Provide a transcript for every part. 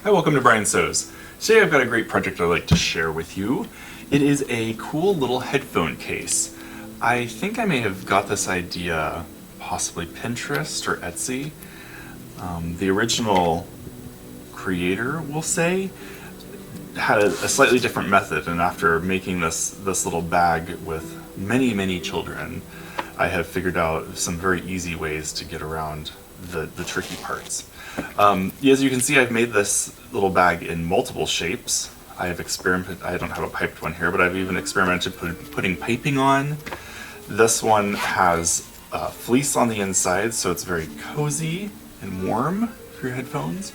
Hi, welcome to Brian Sews. Today I've got a great project I'd like to share with you. It is a cool little headphone case. I think I may have got this idea possibly Pinterest or Etsy. The original creator, we'll say, had a slightly different method, and after making this little bag with many children, I have figured out some very easy ways to get around the tricky parts. As you can see, I've made this little bag in multiple shapes. I have experimented, I don't have a piped one here, but I've even experimented putting piping on. This one has fleece on the inside, so it's very cozy and warm for your headphones.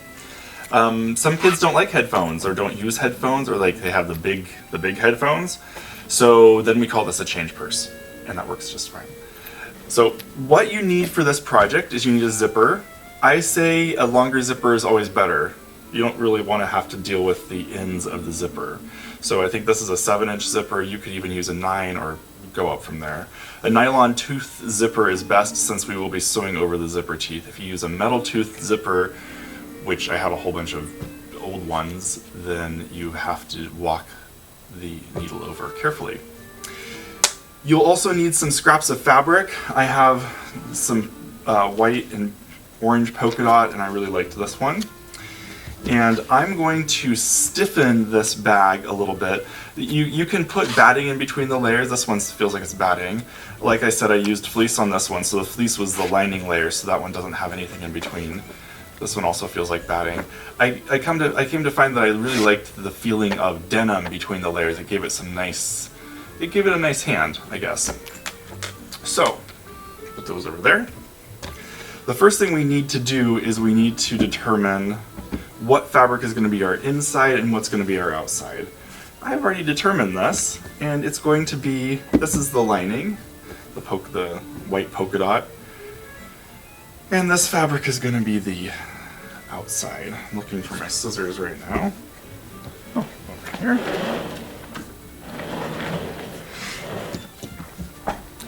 Some kids don't like headphones or don't use headphones, or like they have the big headphones. So then we call this a change purse, and that works just fine. So what you need for this project is you need a zipper. I say a longer zipper is always better. You don't really want to have to deal with the ends of the zipper. So I think this is a 7-inch zipper. You could even use a 9 or go up from there. A nylon tooth zipper is best since we will be sewing over the zipper teeth. If you use a metal tooth zipper, which I have a whole bunch of old ones, then you have to walk the needle over carefully. You'll also need some scraps of fabric. I have some white and orange polka dot, and I really liked this one. And I'm going to stiffen this bag a little bit. You can put batting in between the layers. This one feels like it's batting. Like I said, I used fleece on this one, so the fleece was the lining layer, so that one doesn't have anything in between. This one also feels like batting. I came to find that I really liked the feeling of denim between the layers. It gave it a nice hand, I guess. So, put those over there. The first thing we need to do is we need to determine what fabric is going to be our inside and what's going to be our outside. I've already determined this, and it's going to be, this is the lining, the white polka dot, and this fabric is going to be the outside. I'm looking for my scissors right now. Oh, over here.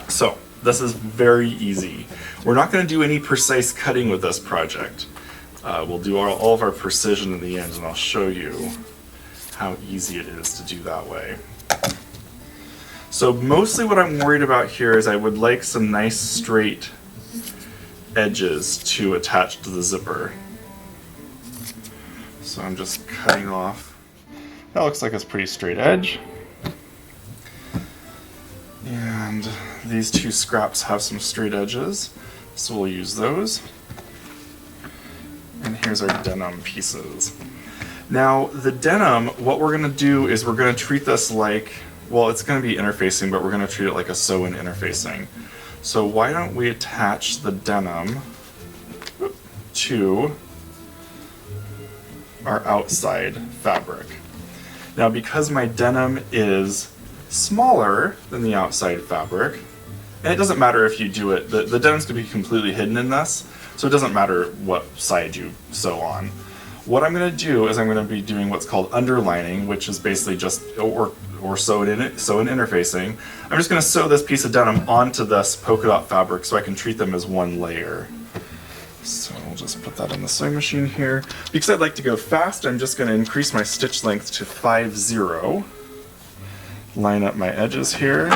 So, this is very easy. We're not going to do any precise cutting with this project. We'll do all of our precision in the end, and I'll show you how easy it is to do that way. So mostly what I'm worried about here is I would like some nice straight edges to attach to the zipper. So I'm just cutting off. That looks like it's pretty straight edge. And these two scraps have some straight edges, so we'll use those. And here's our denim pieces. Now, the denim, what we're going to do is we're going to treat this like, well, it's going to be interfacing, but we're going to treat it like a sew-in interfacing. So why don't we attach the denim to our outside fabric. Now, because my denim is smaller than the outside fabric, and it doesn't matter if you do it, the denim's going to be completely hidden in this, so it doesn't matter what side you sew on. What I'm going to do is I'm going to be doing what's called underlining, which is basically just, or sew-in interfacing. I'm just going to sew this piece of denim onto this polka dot fabric so I can treat them as one layer. So we'll just put that in the sewing machine here. Because I'd like to go fast, I'm just going to increase my stitch length to 5-0. Line up my edges here.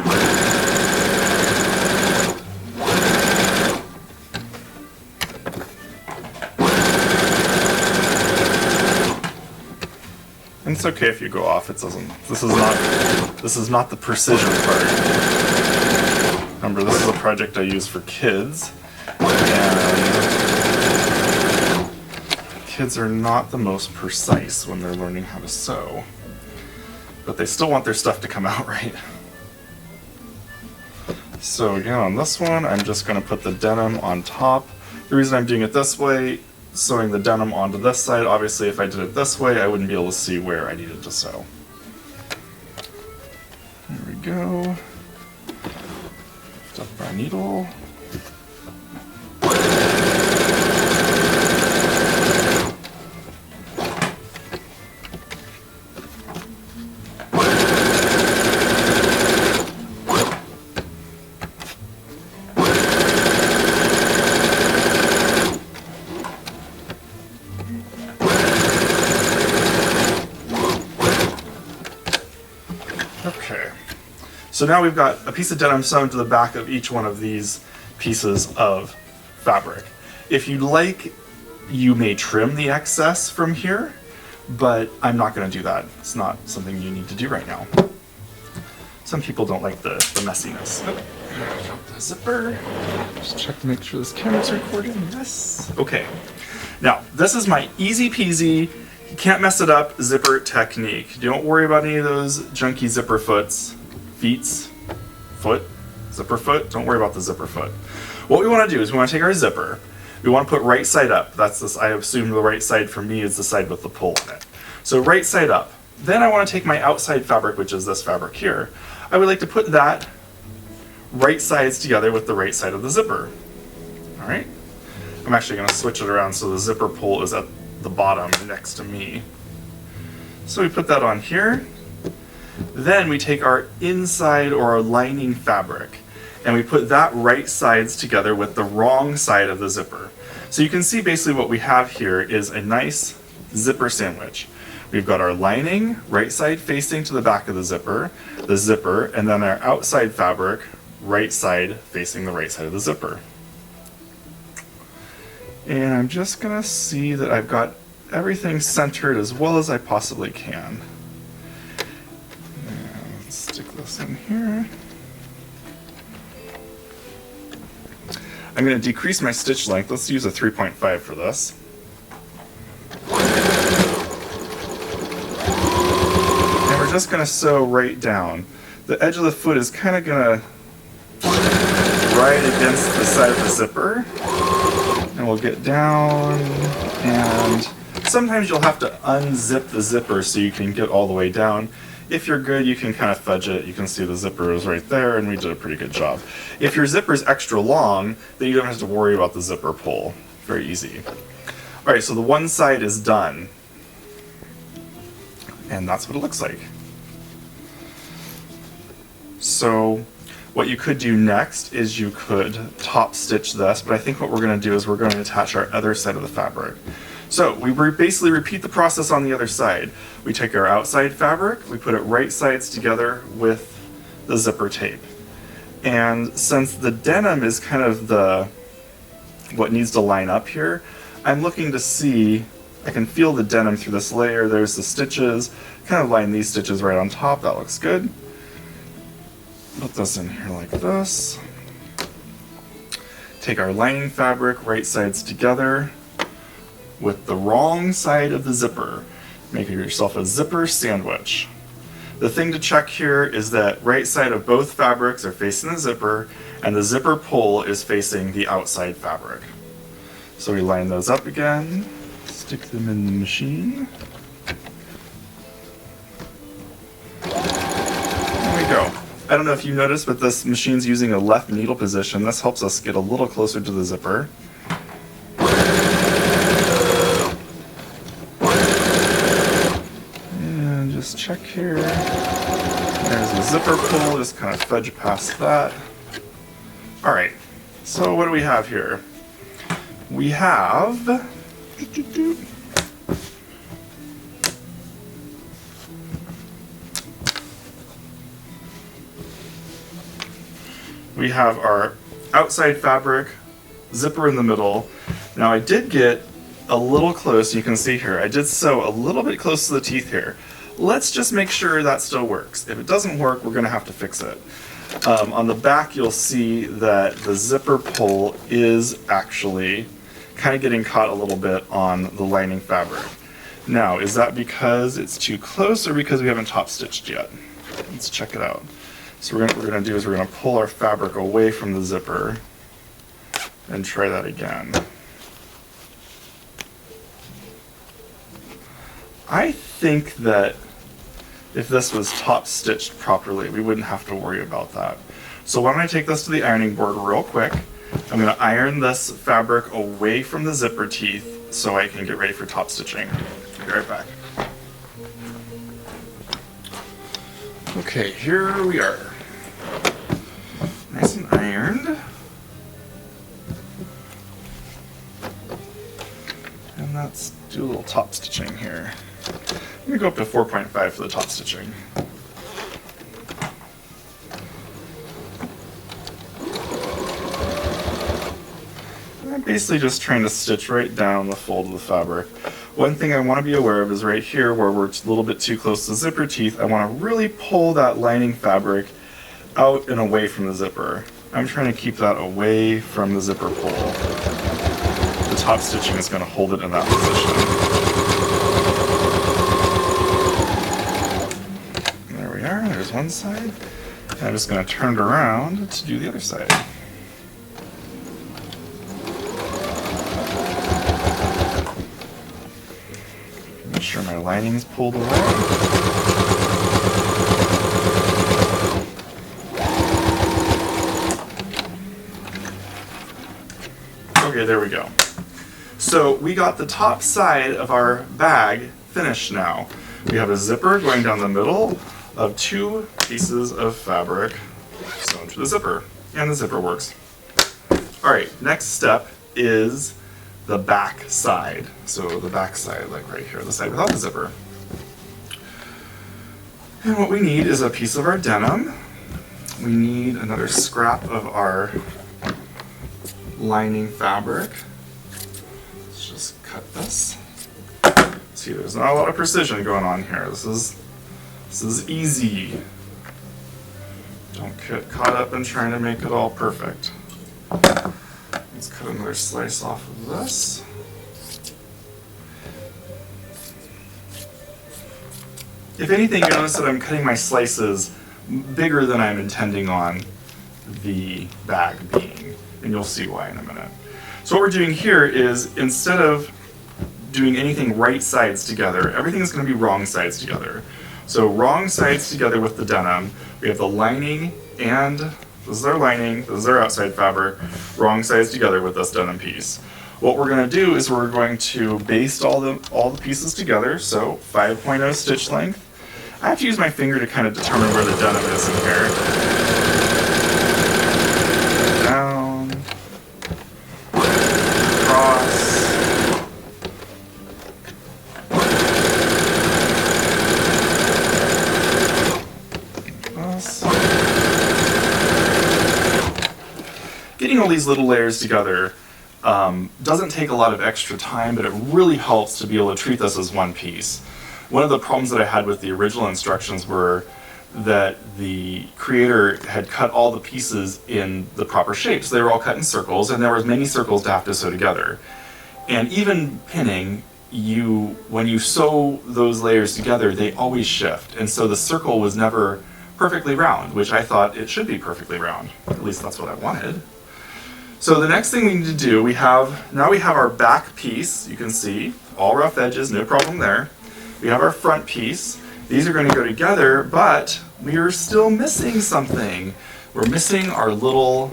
And it's okay if you go off. It doesn't. This is not the precision part. Remember, this is a project I use for kids, and kids are not the most precise when they're learning how to sew, but they still want their stuff to come out right. So again, on this one, I'm just going to put the denim on top. The reason I'm doing it this way, sewing the denim onto this side, obviously if I did it this way, I wouldn't be able to see where I needed to sew. There we go. Lift up our needle. So now we've got a piece of denim sewn to the back of each one of these pieces of fabric. If you'd like, you may trim the excess from here, but I'm not going to do that. It's not something you need to do right now. Some people don't like the messiness. Okay. Drop the zipper. Just check to make sure this camera's recording. Yes. Okay. Now, this is my easy peasy, you can't mess it up zipper technique. Don't worry about any of those junky zipper zipper foot. Don't worry about the zipper foot. What we want to do is we want to take our zipper. We want to put right side up. That's this. I assume the right side for me is the side with the pull in it. So right side up. Then I want to take my outside fabric, which is this fabric here. I would like to put that right sides together with the right side of the zipper. All right. I'm actually going to switch it around so the zipper pull is at the bottom next to me. So we put that on here. Then we take our inside or our lining fabric and we put that right sides together with the wrong side of the zipper. So you can see basically what we have here is a nice zipper sandwich. We've got our lining, right side facing to the back of the zipper, and then our outside fabric, right side facing the right side of the zipper. And I'm just gonna see that I've got everything centered as well as I possibly can. And let's stick this in here. I'm going to decrease my stitch length. Let's use a 3.5 for this. And we're just going to sew right down. The edge of the foot is kind of going to ride against the side of the zipper. And we'll get down, and sometimes you'll have to unzip the zipper so you can get all the way down. If you're good, you can kind of fudge it. You can see the zipper is right there, and we did a pretty good job. If your zipper is extra long, then you don't have to worry about the zipper pull. Very easy. All right, so the one side is done. And that's what it looks like. So what you could do next is you could top stitch this, but I think what we're going to do is we're going to attach our other side of the fabric. So we basically repeat the process on the other side. We take our outside fabric, we put it right sides together with the zipper tape. And since the denim is kind of what needs to line up here, I'm looking to see, I can feel the denim through this layer. There's the stitches, kind of line these stitches right on top. That looks good. Put this in here like this. Take our lining fabric, right sides together with the wrong side of the zipper. Make yourself a zipper sandwich. The thing to check here is that right side of both fabrics are facing the zipper and the zipper pull is facing the outside fabric. So we line those up again, stick them in the machine. There we go. I don't know if you noticed, but this machine's using a left needle position. This helps us get a little closer to the zipper. And just check here. There's the zipper pull, just kind of fudge past that. All right, so what do we have here? We have our outside fabric, zipper in the middle. Now I did get a little close, you can see here, I did sew a little bit close to the teeth here. Let's just make sure that still works. If it doesn't work, we're gonna have to fix it. On the back, you'll see that the zipper pull is actually kind of getting caught a little bit on the lining fabric. Now, is that because it's too close or because we haven't top stitched yet? Let's check it out. So what we're going to do is we're going to pull our fabric away from the zipper and try that again. I think that if this was top stitched properly, we wouldn't have to worry about that. So why don't I take this to the ironing board real quick. I'm going to iron this fabric away from the zipper teeth so I can get ready for top stitching. I'll be right back. Okay, here we are. Nice and ironed. And let's do a little top stitching here. I'm going to go up to 4.5 for the top stitching. basically just trying to stitch right down the fold of the fabric. One thing I want to be aware of is right here where we're a little bit too close to the zipper teeth, I want to really pull that lining fabric out and away from the zipper. I'm trying to keep that away from the zipper pull. The top stitching is going to hold it in that position. There we are, there's one side. And I'm just going to turn it around to do the other side. Make sure my lining's pulled away. Okay, there we go. So we got the top side of our bag finished now. We have a zipper going down the middle of 2 pieces of fabric sewn to the zipper, and the zipper works. All right, next step is the back side. So the back side, like right here, the side without the zipper. And what we need is a piece of our denim. We need another scrap of our lining fabric. Let's just cut this. See, there's not a lot of precision going on here. This is easy. Don't get caught up in trying to make it all perfect. Let's cut another slice off of this. If anything, you notice that I'm cutting my slices bigger than I'm intending on the bag being, and you'll see why in a minute. So what we're doing here is, instead of doing anything right sides together, everything is going to be wrong sides together. So wrong sides together with the denim. We have the lining, and this is our lining, this is our outside fabric, wrong sides together with this denim piece. What we're going to do is we're going to baste all the pieces together, so 5.0 stitch length. I have to use my finger to kind of determine where the denim is in here. Down, across, across. Getting all these little layers together doesn't take a lot of extra time, but it really helps to be able to treat this as one piece. One of the problems that I had with the original instructions were that the creator had cut all the pieces in the proper shapes. They were all cut in circles, and there were many circles to have to sew together. And even pinning, when you sew those layers together, they always shift. And so the circle was never perfectly round, which I thought it should be perfectly round. At least that's what I wanted. So the next thing we need to do, now we have our back piece. You can see all rough edges, no problem there. We have our front piece. These are going to go together, but we are still missing something. We're missing our little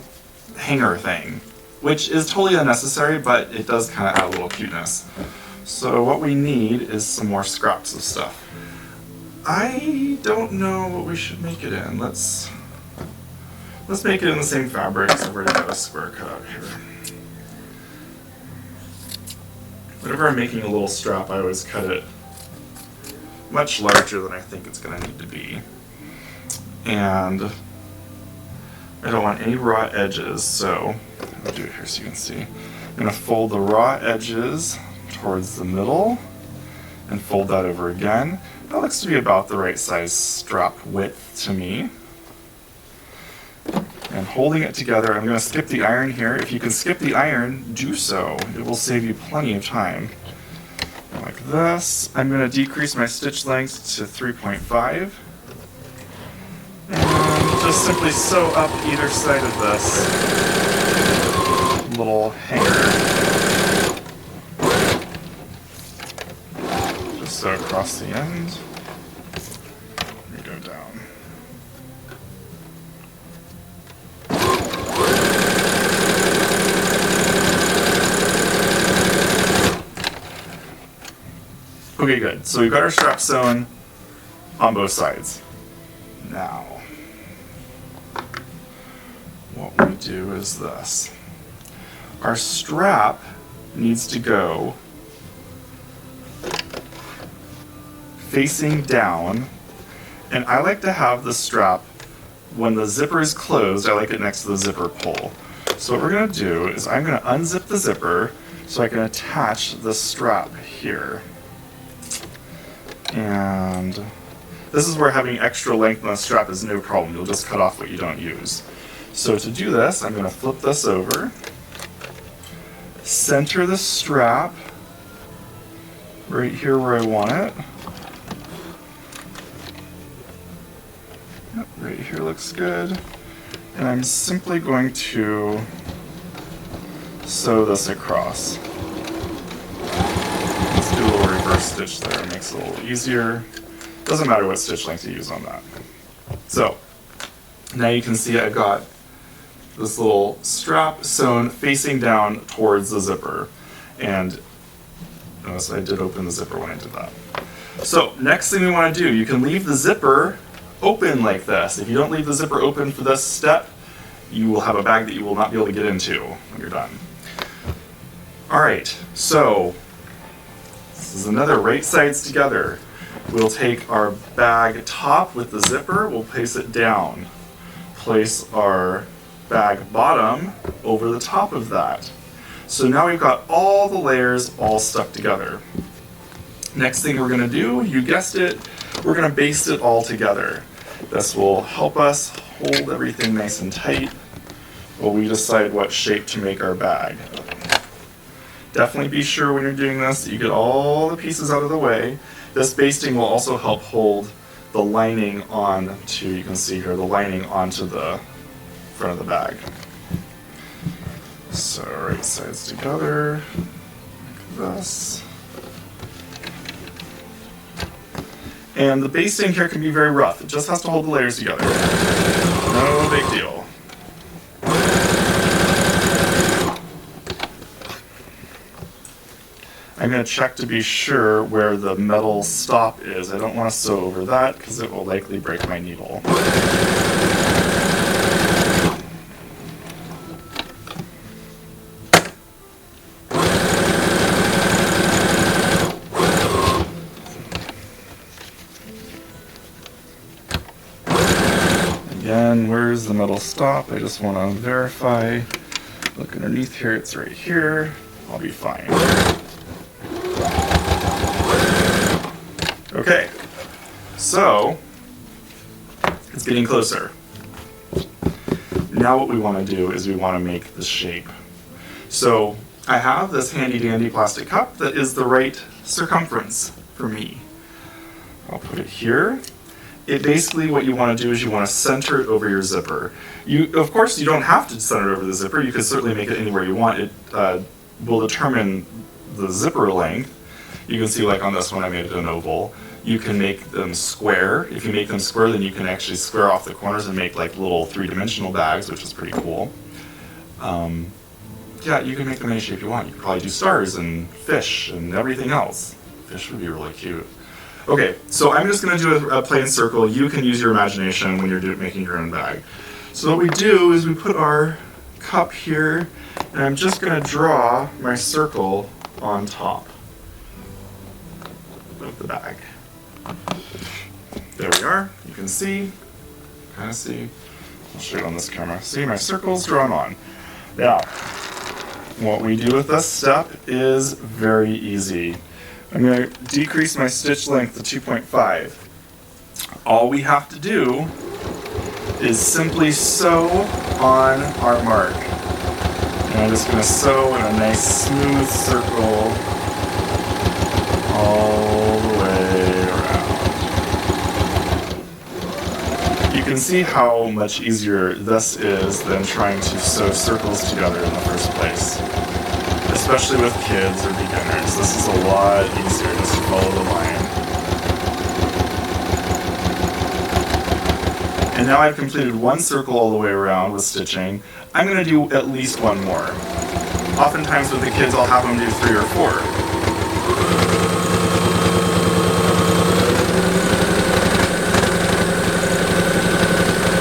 hanger thing, which is totally unnecessary, but it does kind of add a little cuteness. So what we need is some more scraps of stuff. I don't know what we should make it in. Let's make it in the same fabric, so we're going to have a square cut out here. Whenever I'm making a little strap, I always cut it much larger than I think it's going to need to be. And I don't want any raw edges, so I'll do it here so you can see. I'm going to fold the raw edges towards the middle and fold that over again. That looks to be about the right size strap width to me. And holding it together, I'm going to skip the iron here. If you can skip the iron, do so. It will save you plenty of time. Like this. I'm going to decrease my stitch length to 3.5. And just simply sew up either side of this little hanger. Just sew across the end. And go down. Okay, good. So we've got our strap sewn on both sides. Now, what we do is this. Our strap needs to go facing down, and I like to have the strap, when the zipper is closed, I like it next to the zipper pull. So what we're going to do is I'm going to unzip the zipper so I can attach the strap here. And this is where having extra length on the strap is no problem. You'll just cut off what you don't use. So to do this, I'm going to flip this over, center the strap right here where I want it. Yep, right here looks good. And I'm simply going to sew this across. Let's do a little reverse stitch there, it makes it a little easier. Doesn't matter what stitch length you use on that. So, now you can see I've got this little strap sewn facing down towards the zipper. And notice I did open the zipper when I did that. So, next thing we want to do, you can leave the zipper open like this. If you don't leave the zipper open for this step, you will have a bag that you will not be able to get into when you're done. Alright, so this is another right sides together. We'll take our bag top with the zipper, we'll place it down. Place our bag bottom over the top of that. So now we've got all the layers all stuck together. Next thing we're going to do, you guessed it, we're going to baste it all together. This will help us hold everything nice and tight while we decide what shape to make our bag. Definitely be sure when you're doing this that you get all the pieces out of the way. This basting will also help hold the lining onto, you can see here, the lining onto the front of the bag. So right sides together, like this. And the basting here can be very rough. It just has to hold the layers together. No big deal. I'm going to check to be sure where the metal stop is. I don't want to sew over that because it will likely break my needle. Again, where's the metal stop? I just want to verify. Look underneath here, it's right here. I'll be fine. Okay, so it's getting closer. Now what we want to do is we want to make the shape. So I have this handy dandy plastic cup that is the right circumference for me. I'll put it here. It basically, what you want to do is you want to center it over your zipper. Of course, you don't have to center it over the zipper. You can certainly make it anywhere you want. It will determine the zipper length. You can see, like on this one, I made it an oval. You can make them square. If you make them square, then you can actually square off the corners and make like little three-dimensional bags, which is pretty cool. Yeah, you can make them any shape you want. You could probably do stars and fish and everything else. Fish would be really cute. Okay, so I'm just going to do a plain circle. You can use your imagination when you're making your own bag. So what we do is we put our cup here, and I'm just going to draw my circle on top of the bag. There we are. You can see, kind of see. I'll show you on this camera. See, my circle's drawn on. Now, what we do with this step is very easy. I'm going to decrease my stitch length to 2.5. All we have to do is simply sew on our mark. And I'm just going to sew in a nice smooth circle all the way around. You can see how much easier this is than trying to sew circles together in the first place. Especially with kids or beginners, this is a lot easier just to follow the line. And now I've completed one circle all the way around with stitching. I'm going to do at least one more. Oftentimes with the kids I'll have them do 3 or 4.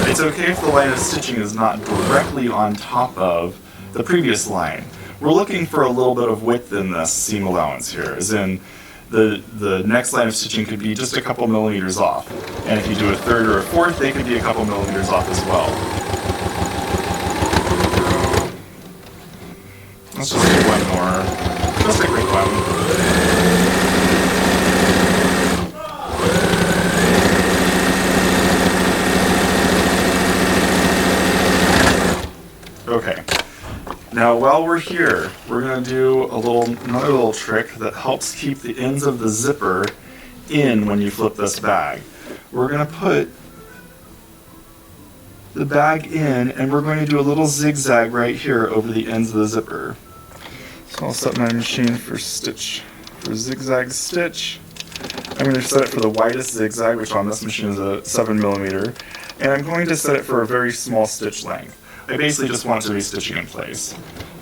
It's okay if the line of stitching is not directly on top of the previous line. We're looking for a little bit of width in this seam allowance here, as in the next line of stitching could be just a couple millimeters off. And if you do a 3rd or a 4th, they could be a couple millimeters off as well. Let's just do one more. Just a quick one. Okay. Now while we're here, we're going to do another little trick that helps keep the ends of the zipper in when you flip this bag. We're going to put the bag in, and we're going to do a little zigzag right here over the ends of the zipper. So I'll set my machine for zigzag stitch. I'm going to set it for the widest zigzag, which on this machine is a 7mm, and I'm going to set it for a very small stitch length. I basically just want it to be stitching in place.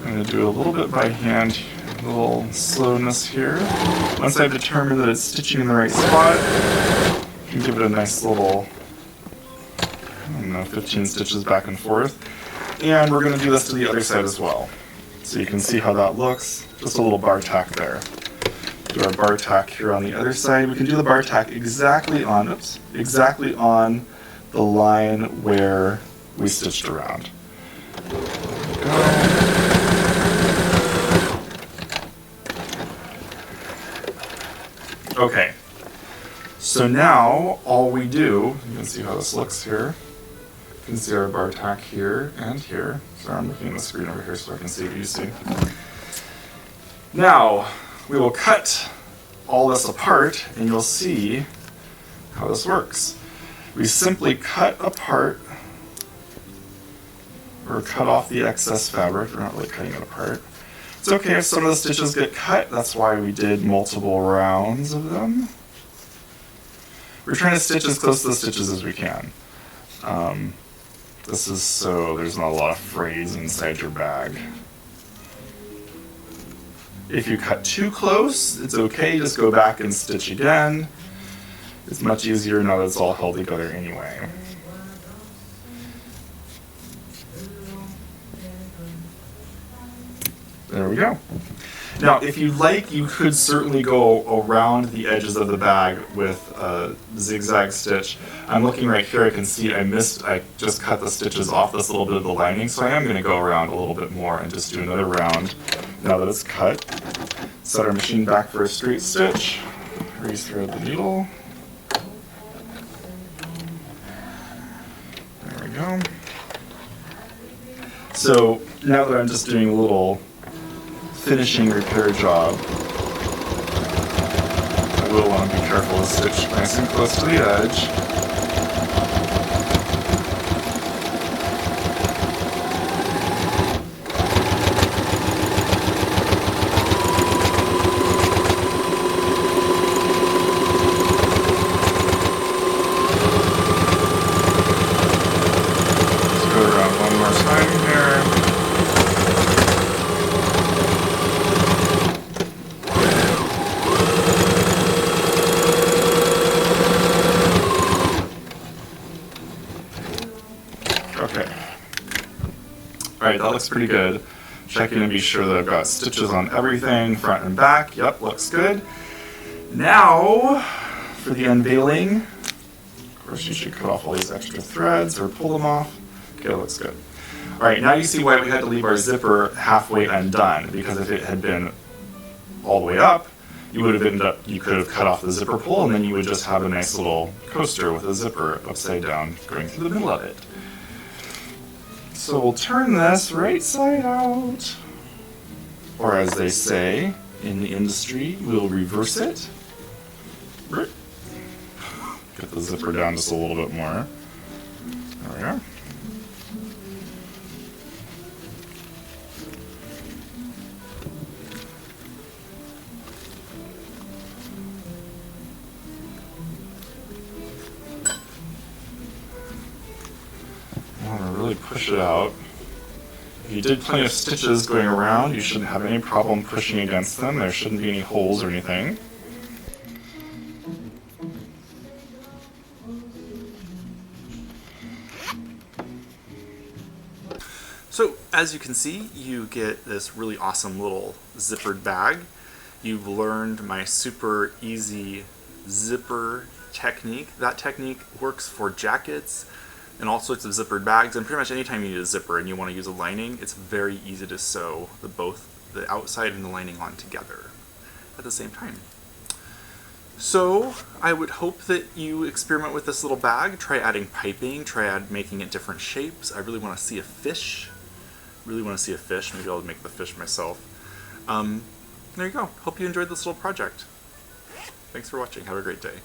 I'm going to do a little bit by hand, a little slowness here. Once I've determined that it's stitching in the right spot, I can give it a nice little, 15 stitches back and forth. And we're going to do this to the other side as well. So you can see how that looks. Just a little bar tack there. Do our bar tack here on the other side. We can do the bar tack exactly on the line where we stitched around. Okay, so now all we do, you can see how this looks here. You can see our bar tack here and here. Sorry, I'm looking at the screen over here so I can see what you see. Now, we will cut all this apart and you'll see how this works. We simply cut apart or cut off the excess fabric. We're not really cutting it apart. It's okay if some of the stitches get cut. That's why we did multiple rounds of them. We're trying to stitch as close to the stitches as we can. This is so there's not a lot of frays inside your bag. If you cut too close, it's okay. Just go back and stitch again. It's much easier now that it's all held together anyway. There we go. Now, if you'd like, you could certainly go around the edges of the bag with a zigzag stitch. I'm looking right here, I can see I just cut the stitches off this little bit of the lining, so I am going to go around a little bit more and just do another round now that it's cut. Set our machine back for a straight stitch, re-thread the needle. There we go. So now that I'm just doing a little finishing repair job, I will want to be careful to stitch nice and close to the edge. Let's go around one more time here. Okay. Alright, that looks pretty good. Checking to be sure that I've got stitches on everything, front and back. Yep, looks good. Now, for the unveiling, of course you should cut off all these extra threads or pull them off. Okay, that looks good. Alright, now you see why we had to leave our zipper halfway undone, because if it had been all the way up, you would have you could have cut off the zipper pull, and then you would just have a nice little coaster with a zipper upside down going through the middle of it. So we'll turn this right side out, or as they say in the industry, we'll reverse it. Get the zipper down just a little bit more. There we are. I want to really push it out. If you did plenty of stitches going around, you shouldn't have any problem pushing against them. There shouldn't be any holes or anything. So, as you can see, you get this really awesome little zippered bag. You've learned my super easy zipper technique. That technique works for jackets and all sorts of zippered bags, and pretty much anytime you need a zipper and you want to use a lining, it's very easy to sew both the outside and the lining on together at the same time. So I would hope that you experiment with this little bag, try adding piping, try making it different shapes. I really want to see a fish. Maybe I'll make the fish myself. There you go. Hope you enjoyed this little project. Thanks for watching. Have a great day.